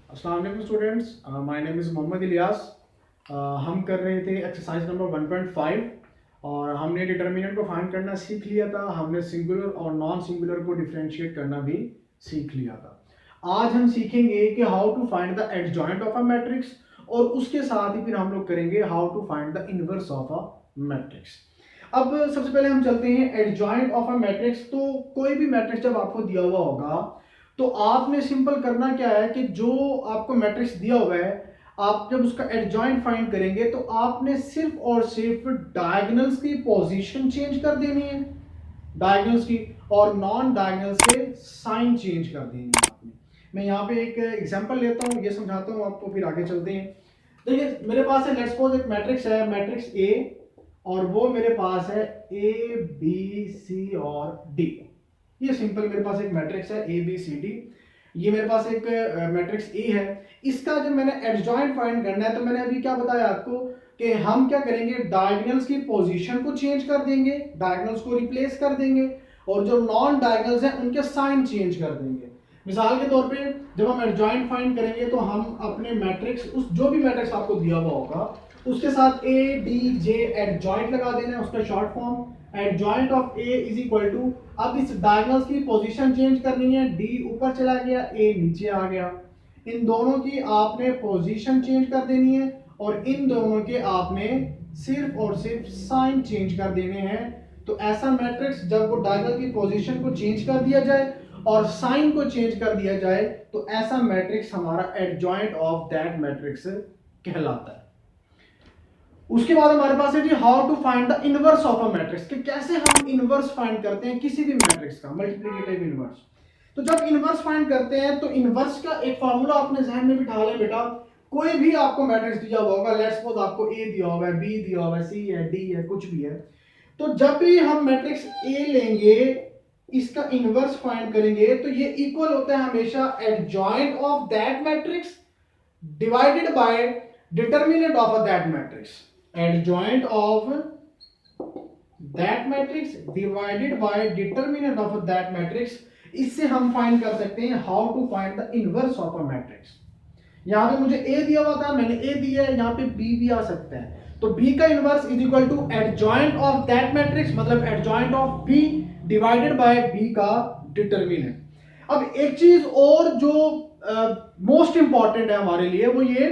अस्सलाम वालेकुम students, my name is Mohammad Ilyas. हम कर रहे थे एक्सरसाइज नंबर 1.5 और हमने डिटर्मिनेंट को फाइंड करना सीख लिया था। हमने सिंगुलर और नॉन सिंगुलर को डिफरेंशिएट करना भी सीख लिया था। आज हम सीखेंगे कि how to find the adjoint of a matrix और उसके साथ ही फिर हम लोग करेंगे how to find the inverse of a matrix. अब सबसे पहले हम चलते हैं एडजॉइंट ऑफ अ मैट्रिक्स। तो कोई भी मैट्रिक्स जब आपको दिया हुआ होगा तो आपने सिंपल करना क्या है कि जो आपको मैट्रिक्स दिया हुआ है, आप जब उसका एडजॉइंट फाइंड करेंगे तो आपने सिर्फ और सिर्फ डायगोनल्स की पोजीशन चेंज कर देनी है, डायगोनल्स की, और नॉन डायगोनल्स के साइन चेंज कर देनी है आपने। मैं यहाँ पे एक एग्जांपल लेता हूँ, ये समझाता हूँ आपको, फिर आगे चलते हैं। देखिए मेरे पास है, लेट्स सपोज एक मैट्रिक्स है, मैट्रिक्स ए, और वो मेरे पास है ए बी सी और डी। ये सिंपल मेरे पास एक मैट्रिक्स है ए बी सी डी। ये मेरे पास एक मैट्रिक्स ए है। इसका जब मैंने एडजॉइंट फाइंड करना है तो मैंने अभी क्या बताया आपको कि हम क्या करेंगे, डायगोनल्स की पोजीशन को चेंज कर देंगे, डायगोनल्स को रिप्लेस कर देंगे, और जो नॉन डायगोनल्स हैं उनके साइन चेंज कर देंगे। मिसाल के तौर पे जब हम एडजॉइंट फाइंड करेंगे तो हम अपने मैट्रिक्स, उस जो भी मैट्रिक्स आपको दिया हुआ होगा उसके साथ ए डी जे एडजॉइंट लगा देना है, उसका short form adjoint of A is equal to, अब इस डायगोनल्स की पोजीशन चेंज करनी है, डी ऊपर चला गया ए नीचे आ गया, इन दोनों की आपने पोजीशन चेंज कर देनी है और इन दोनों के आपने सिर्फ और सिर्फ साइन चेंज कर देने हैं। तो ऐसा मैट्रिक्स जब वो डायगोनल की पोजीशन को चेंज कर दिया जाए और साइन को चेंज कर दिया जाए तो ऐसा मैट्रिक्स हमारा एडजॉइंट ऑफ दैट मैट्रिक्स कहलाता है। उसके बाद हमारे पास है जी how to find the inverse of a matrix, कि कैसे हम इनवर्स फाइंड करते हैं किसी भी मैट्रिक्स का, मल्टीप्लिकेटिव इनवर्स। तो जब इनवर्स फाइंड करते हैं तो इनवर्स का एक फार्मूला अपने जहन में बिठा लें बेटा। कोई भी आपको मैट्रिक्स दिया हुआ होगा, लेट्स सपोज आपको ए दिया हुआ है, बी दिया हुआ है, सी है, डी है, कुछ भी है, तो जब भी हम मैट्रिक्स ए लेंगे, इसका इनवर्स फाइंड करेंगे तो ये इक्वल होता है हमेशा adjoint of that matrix divided by determinant of that matrix, adjoint of that matrix divided by determinant of that matrix। इससे हम फाइंड कर सकते हैं how to find the inverse of a matrix. यहां पे मुझे ए दिया हुआ था, मैंने ए दिया है, यहां पे बी भी आ सकता है, तो बी का inverse is equal to adjoint of that matrix, मतलब adjoint of B divided by B का डिटर्मिनेंट। अब एक चीज और जो मोस्ट इंपॉर्टेंट है हमारे लिए, वो ये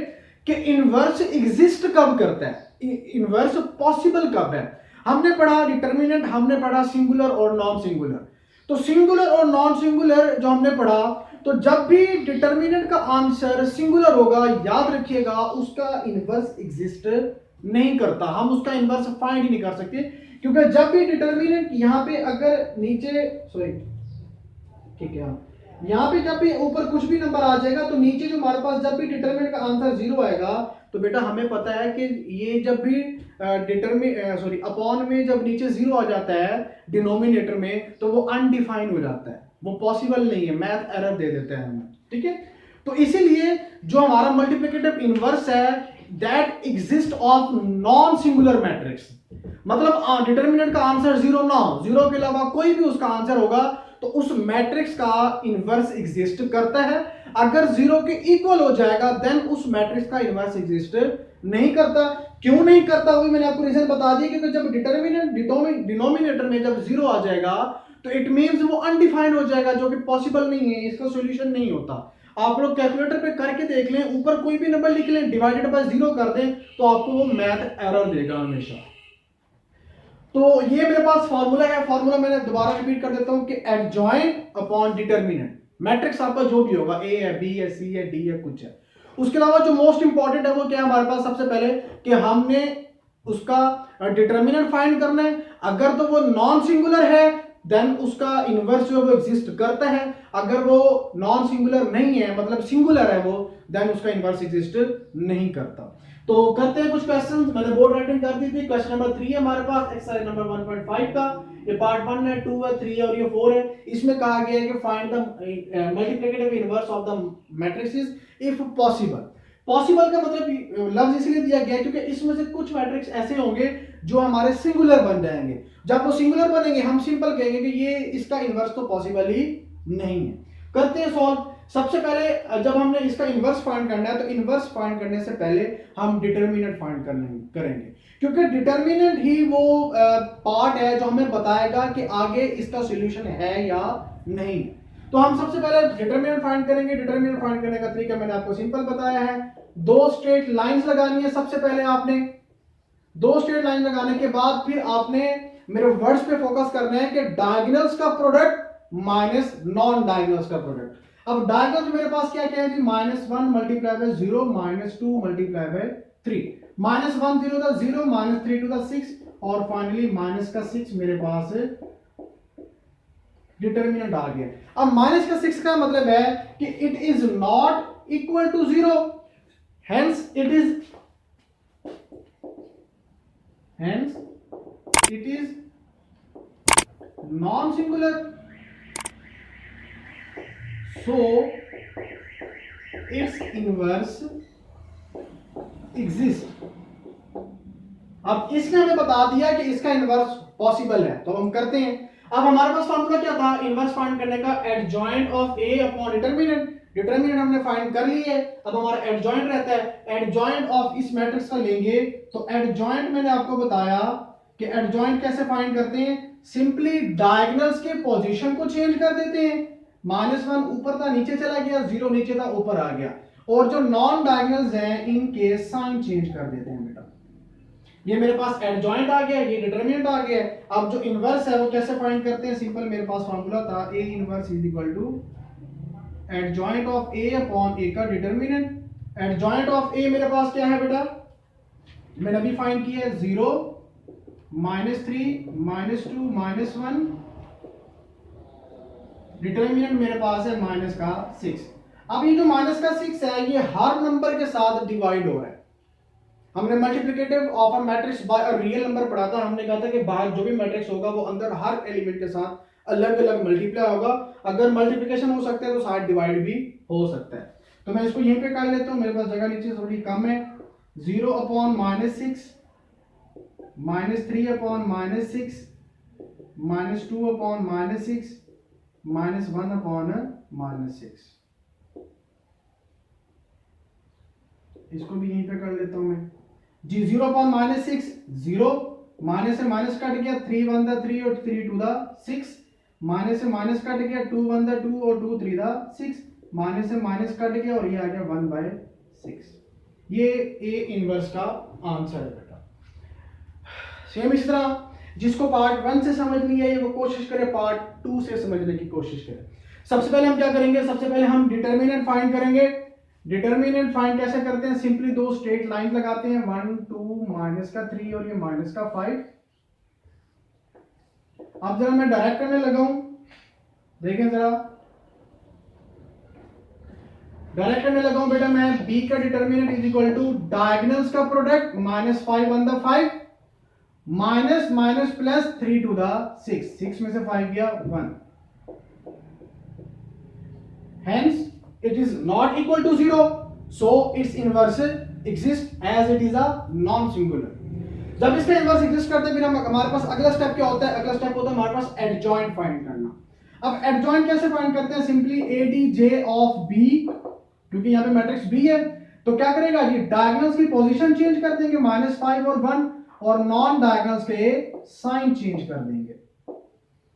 कि इनवर्स एग्जिस्ट कब करता है, इनवर्स पॉसिबल कब है। हमने पढ़ा डिटर्मिनेंट, हमने पढ़ा सिंगुलर और नॉन सिंगुलर। तो सिंगुलर और नॉन सिंगुलर जो हमने पढ़ा, तो जब भी डिटर्मिनेंट का आंसर सिंगुलर होगा, याद रखिएगा उसका इनवर्स एग्जिस्ट नहीं करता, हम उसका इनवर्स फाइंड ही नहीं कर सकते, क्योंकि जब भी डिटर्मिनेंट यहां पे अगर नीचे, सॉरी ठीक है, यहाँ पे जब भी ऊपर कुछ भी नंबर आ जाएगा तो नीचे जो हमारे पास जब भी डिटरमिनेंट का आंसर जीरो आएगा, तो बेटा हमें पता है कि ये जब भी अपॉन में जब नीचे जीरो आ जाता है डिनोमिनेटर में, तो वो अनडिफाइन हो जाता है, वो पॉसिबल नहीं है, मैथ एरर दे देता है हमें, ठीक है। तो इसीलिए जो हमारा मल्टीप्लिकेटिव इनवर्स है that exist of non singular matrix, मतलब डिटरमिनेंट का आंसर जीरो ना हो, जीरो के अलावा कोई भी उसका आंसर होगा तो उस मैट्रिक्स का इनवर्स एग्जिस्ट करता है। अगर जीरो के इक्वल हो जाएगा देन उस मैट्रिक्स का इनवर्स एग्जिस्ट नहीं करता। क्यों नहीं करता, वो मैंने आपको रीजन बता दिया, क्योंकि जब डिनोमिनेटर में जब जीरो आ जाएगा तो इट मींस वो अनडिफाइंड हो जाएगा, जो कि पॉसिबल नहीं है, इसका सॉल्यूशन नहीं होता। आप लोग कैलकुलेटर पे करके देख लें, ऊपर कोई भी नंबर लिख लें, डिवाइडेड बाय जीरो कर दें, तो आपको वो मैथ एरर देगा हमेशा। तो ये मेरे पास फार्मूला है, फार्मूला मैंने दोबारा रिपीट कर देता हूं कि एडजॉइंट अपॉन डिटरमिनेंट, मैट्रिक्स आपका जो भी होगा, ए है, बी है, सी है, डी है, कुछ है। उसके अलावा जो मोस्ट इंपॉर्टेंट है वो क्या है हमारे पास, सबसे पहले कि हमने उसका डिटरमिनेंट फाइंड करना है। अगर तो वो नॉन सिंगुलर है देन उसका इनवर्स जो है वो एग्जिस्ट करता है, अगर वो नॉन सिंगुलर नहीं है, मतलब सिंगुलर है वो, देन उसका इनवर्स एग्जिस्ट नहीं करता। तो करते हैं कुछ क्वेश्चंस, मैंने बोर्ड राइटिंग कर दी थी। क्वेश्चन नंबर 3 है हमारे पास एक्सरसाइज नंबर 1.5 का, ये पार्ट 1 है, 2 है, 3 है और ये 4 है। इसमें कहा गया है कि find the multiplicative inverse of the matrices if possible. Possible का मतलब लफ्ज इसलिए दिया गया है क्योंकि इसमें से कुछ मैट्रिक्स ऐसे होंगे जो हमारे सिंगुलर बन जाएंगे। जब वो सिंगुलर बनेंगे हम सिंपल कहेंगे कि ये इसका इनवर्स तो पॉसिबल ही नहीं है। करते हैं सॉल्व। सबसे पहले जब हमने इसका इनवर्स फाइंड करना है तो इनवर्स फाइंड करने से पहले हम डिटर्मिनेंट फाइंड करेंगे, क्योंकि डिटर्मिनेंट ही वो पार्ट है जो हमें बताएगा कि आगे इसका सॉल्यूशन है या नहीं। तो हम सबसे पहले डिटर्मिनेंट फाइंड करेंगे। डिटर्मिनेंट फाइंड करने का तरीका मैंने आपको सिंपल बताया है, दो स्ट्रेट लाइंस लगानी है। सबसे पहले आपने दो स्ट्रेट लाइन लगाने के बाद फिर आपने मेरे वर्ड्स पे फोकस करना है कि डायगोनल्स का प्रोडक्ट माइनस नॉन डायगोनल्स का प्रोडक्ट। अब डायगोनल्स मेरे पास क्या क्या है जी, -1 मल्टीप्लाई बाय 0, -2 मल्टीप्लाई बाय 3, -1 0 था 0, -3 2 था 6 और फाइनली माइनस का 6 मेरे पास डिटर्मिनेंट आ गया। अब माइनस का 6 का मतलब है कि it is not equal to 0, hence it is non singular, so its inverse exists। अब इसने हमें बता दिया कि इसका इनवर्स पॉसिबल है, तो हम करते हैं। अब हमारे पास फॉर्मूला क्या था इनवर्स फाइंड करने का, adjoint of A upon determinant. Determinant हमने फाइंड कर ली है, अब हमारा एडजॉइंट रहता है। एडजॉइंट ऑफ इस मैट्रिक्स का लेंगे तो एडजॉइंट मैंने आपको बताया कि एडजॉइंट कैसे फाइंड करते हैं, सिंपली डायगोनल्स के पोजीशन को चेंज कर देते हैं। -1 ऊपर था नीचे चला गया, 0 नीचे था ऊपर आ गया, और जो नॉन डायगोनल्स हैं इनके साइन चेंज कर देते हैं बेटा। ये मेरे पास एडजॉइंट आ गया, ये डिटर्मिनेंट आ गया। अब जो इनवर्स है वो कैसे फाइंड करते हैं, सिंपल मेरे पास फार्मूला था A inverse is equal to adjoint of A upon A का डिटर्मिनेंट। एडजॉइंट ऑफ ए मेरे पास क्या है बेटा, मैंने अभी फाइंड किया है 0, -3, -2, -1, डिटर्मिनेंट मेरे पास है माइनस का 6। अब ये जो माइनस का 6 है ये हर नंबर के साथ डिवाइड हो रहा है। हमने multiplicative of a matrix bye a real number पढ़ा था, हमने कहा था कि बाहर जो भी मैट्रिक्स होगा वो अंदर हर एलिमेंट के साथ अलग अलग मल्टीप्लाई होगा। अगर मल्टीप्लिकेशन हो सकता है तो साथ डिवाइड भी हो सकता है। तो मैं इसको यहीं पे कर लेता हूं, मेरे पास जगह नीचे थोड़ी कम है। 0 अपॉन -6, -3 अपॉन -6, -2 अपॉन -6, -1 अपॉन -6। इसको भी यहीं पे कर लेता हूं मैं जी। 0 अपॉन -6 0, माइनस से माइनस कट गया, 3 1 दा 3 और 3 2 दा 6, माइनस से माइनस कट गया, 2 1 दा 2 और 2 3 दा 6, माइनस से माइनस कट गया और ये आ गया 1/6। ये ए इनवर्स का आंसर है बेटा। सेम इस तरह जिसको पार्ट 1 से समझ नहीं आई वो कोशिश करे पार्ट 2 से समझने की कोशिश करे। सबसे पहले हम क्या करेंगे, सबसे पहले हम डिटर्मिनेंट फाइंड करेंगे। डिटर्मिनेंट फाइंड कैसे करते हैं, सिंपली दो स्ट्रेट लाइन लगाते हैं, 1 2 माइनस का 3 और ये माइनस का 5। अब जरा मैं डायरेक्ट करने लगा हूं, देखें जरा डायरेक्ट करने लगा हूं बेटा मैं। b का determinant is equal to diagonals का product -5 1 the 5 minus minus plus 3 to the 6, 6 में से 5 गया 1, hence it is not equal to 0, so its inverse exists as it is a non singular। जब इसका इनवर्स एग्जिस्ट करते हैं फिर हमारे पास अगला स्टेप क्या होता है, अगला स्टेप होता है हमारे पास एडजॉइंट फाइंड करना। अब एडजॉइंट कैसे फाइंड करते हैं, सिंपली ADJ ऑफ B, क्योंकि यहाँ पे मैट्रिक्स B है तो क्या करेगा जी, डायगोनल्स की पोजीशन चेंज कर देंगे -5 और 1, और नॉन डायगोनल्स के साइन चेंज कर देंगे।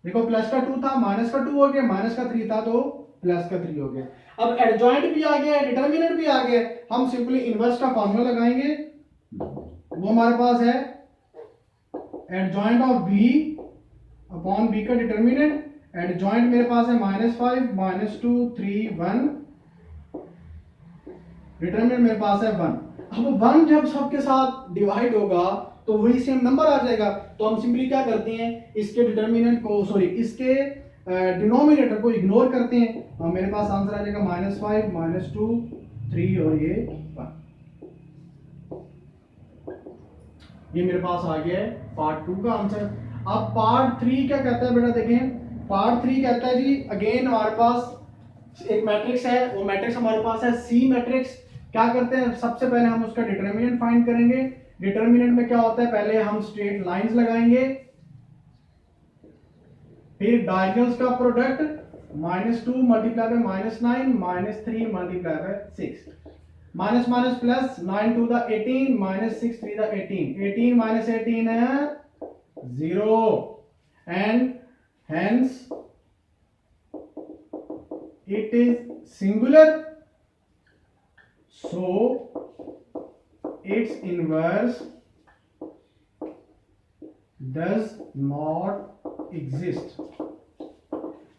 देखो प्लस का 2 था माइनस का 2 हो गया, माइनस का 3 था तो प्लस का 3 हो गया। अब एडजॉइंट भी आ गया, डिटर्मिनेंट भी आ गया, हम सिंपली इनवर्स का फॉर्मूला लगाएंगे। वो हमारे पास है adjoint of B upon B का डिटर्मिनेंट। एडजॉइंट मेरे पास है -5 -2 3 1, डिटर्मिनेंट मेरे पास है 1। अब 1 जब सबके साथ डिवाइड होगा तो वही सेम नंबर आ जाएगा, तो हम सिंपली क्या करते हैं, इसके डिटर्मिनेंट को इसके डिनोमिनेटर को इग्नोर करते हैं और मेरे पास आंसर आ जाएगा -5 -2 3 और ये 1। ये मेरे पास आ गया है पार्ट 2 का आंसर। अब पार्ट 3 क्या कहता है बेटा, देखें पार्ट 3 कहता है जी, अगेन हमारे पास एक मैट्रिक्स है, वो मैट्रिक्स हमारे पास है C मैट्रिक्स। क्या करते हैं, सबसे पहले हम उसका डिटर्मिनेंट फाइंड करेंगे। डिटर्मिनेंट में क्या होता है, पहले हम स्ट्रेट लाइंस लगाएंगे, फिर डायगोनल्स का product -2 multiply by -9 -3 multiply by 6 minus minus plus 9 to the 18 -6 3 the 18 18 minus 18 है 0 and hence it is singular, so its inverse does not exist.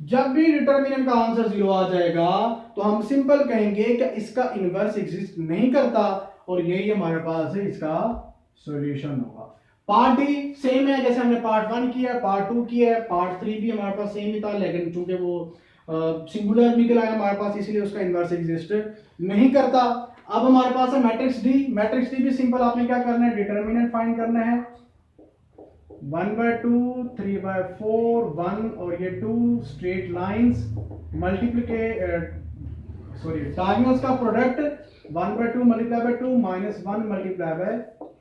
जब भी डिटर्मिनेंट का आंसर 0 आ जाएगा तो हम सिंपल कहेंगे कि इसका इनवर्स एग्जिस्ट नहीं करता और यही हमारे पास है इसका सॉल्यूशन होगा। पार्ट डी सेम है जैसे हमने पार्ट 1 किया, पार्ट 2 किया है, पार्ट 3 भी हमारे पास सेम ही था, लेकिन चूंकि वो सिंगुलर निकल आया हमारे पास इसलिए उसका इनवर्स एग्जिस्ट नहीं करता। अब हमारे पास है मैट्रिक्स डी। मैट्रिक्स डी भी सिंपल, आपने क्या करना है, डिटर्मिनेंट फाइंड करना है 1/2 3/4 1 और ये 2 स्ट्रेट लाइंस डायगोनल्स का product 1/2 multiply by 2 -1 multiply by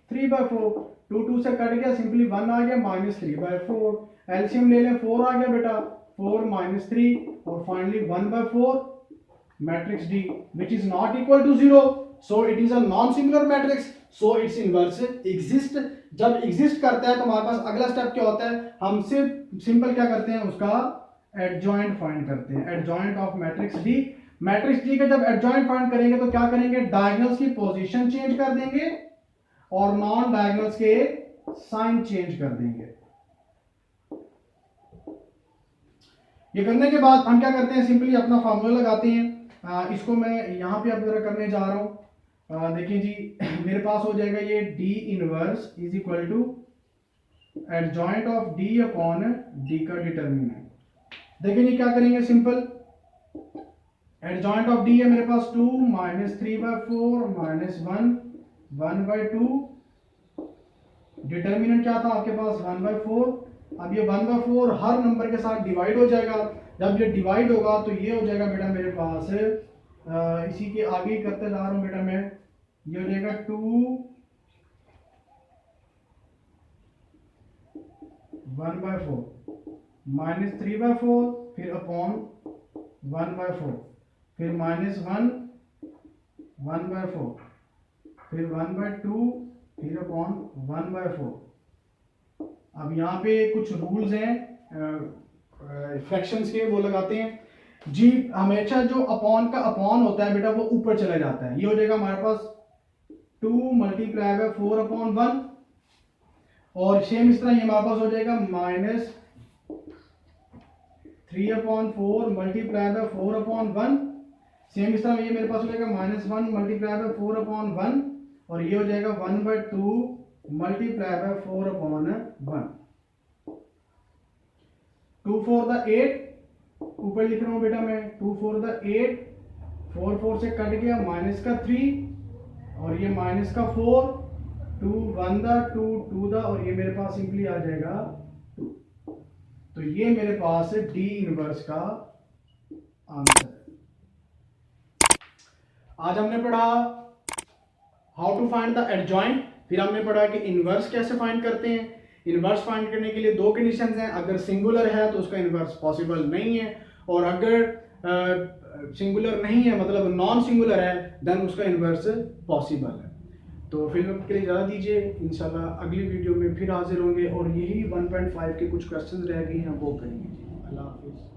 3/4 2 2 से कट गया, सिंपली 1 आ गया -3/4 एलसीएम ले लें 4 आ गया बेटा 4 -3 और finally 1/4 matrix D which is not equal to 0, so it is a non singular matrix, so its inverse exist। जब एग्जिस्ट करता है तो हमारे पास अगला स्टेप क्या होता है, हम सिर्फ सिंपल क्या करते हैं, उसका एडजॉइंट फाइंड करते हैं, adjoint of matrix D. Matrix D का जब एडजॉइंट फाइंड करेंगे तो क्या करेंगे, डायगोनल्स की पोजीशन चेंज कर देंगे और नॉन डायगोनल्स के साइन चेंज कर देंगे। ये करने के बाद हम क्या करते हैं, सिंपली अपना फार्मूला लगाते हैं। इसको मैं यहां पे अब करने जा रहा हूं। देखिए जी, मेरे पास हो जाएगा ये D inverse is equal to adjoint of D upon D का डिटर्मिनेंट। देखिए जी क्या करेंगे, सिंपल एडजॉइंट ऑफ डी है मेरे पास 2 -3/4 -1 1/2, डिटर्मिनेंट क्या था आपके पास 1/4। अब ये 1/4 हर नंबर के साथ डिवाइड हो जाएगा, जब ये डिवाइड होगा तो ये हो जाएगा बेटा मेरे पास इसी के आगे ही करते जा रहा हूं बेटा मैं, ये हो जाएगा 2 1/4 -3/4 फिर अपॉन 1/4 फिर -1 1/4 फिर 1/2 फिर अपॉन 1/4। अब यहाँ पे कुछ रूल्स हैं फ्रैक्शंस के, वो लगाते हैं जी। हमेशा जो अपॉन का अपॉन होता है बेटा वो ऊपर चला जाता है, ये हो जाएगा हमारे पास 2 मल्टीप्लाई बाय 4/1 और सेम इस तरह ये हमारे पास हो जाएगा -3/4 मल्टीप्लाई बाय 4/1। सेम इस तरह ये मेरे पास हो जाएगा -1 मल्टीप्लाई बाय 4/1 और ये हो जाएगा 1/2 मल्टीप्लाई बाय 4/1। 2 4 द 8 ऊपर लिख रहा हूं बेटा मैं 2 4 द 8 4 4 से कट गया माइनस का 3 और ये माइनस का 4 2 1 द 2 2 द और ये मेरे पास सिंपली आ जाएगा 2। तो ये मेरे पास डी इनवर्स का आंसर है। आज हमने पढ़ा how to find the adjoint, फिर हमने पढ़ा कि इनवर्स कैसे फाइंड करते हैं। इनवर्स फाइंड करने के लिए दो कंडीशंस हैं, अगर सिंगुलर है तो उसका इनवर्स पॉसिबल नहीं है और अगर सिंगुलर नहीं है मतलब नॉन सिंगुलर है देन उसका इनवर्स पॉसिबल है। तो फिल्म के लिए ज़्यादा दीजिए, इंशाल्लाह अगली वीडियो में फिर हाजिर होंगे और यही 1.5 के कुछ क्वेश्चंस रह गए हैं वो करेंगे। अल्लाह हाफिज़।